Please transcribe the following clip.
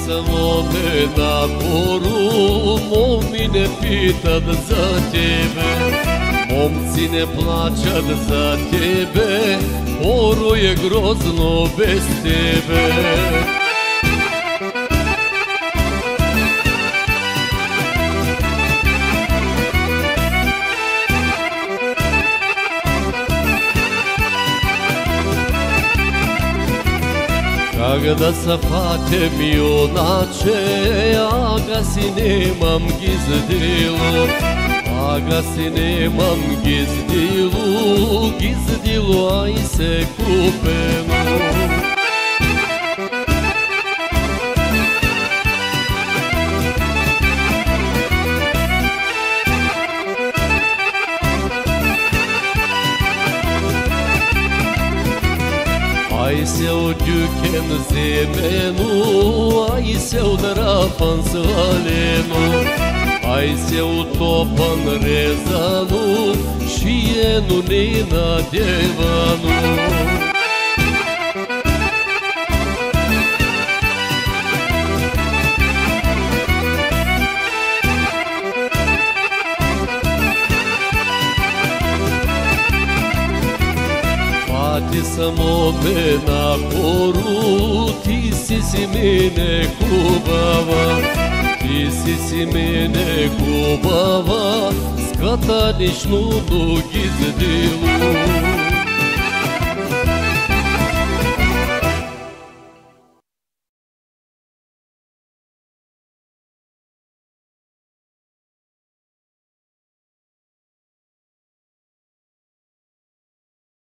samo me na koru, momi ne pitat za tebe, momci ne plaćat za tebe, koru je grozno bez tebe. Kada sa fatem junače, aga si nemam gizdilu, aga si nemam gizdilu, aj se kupelu. Aj se u djuken zemenu, aj se u drapan svalenu, aj se u topan rezanu, šijenu ni na djevanu. Ti samo me na koru, ti si mene kubava, ti si mene kubava, skataniš nudu gizdilu.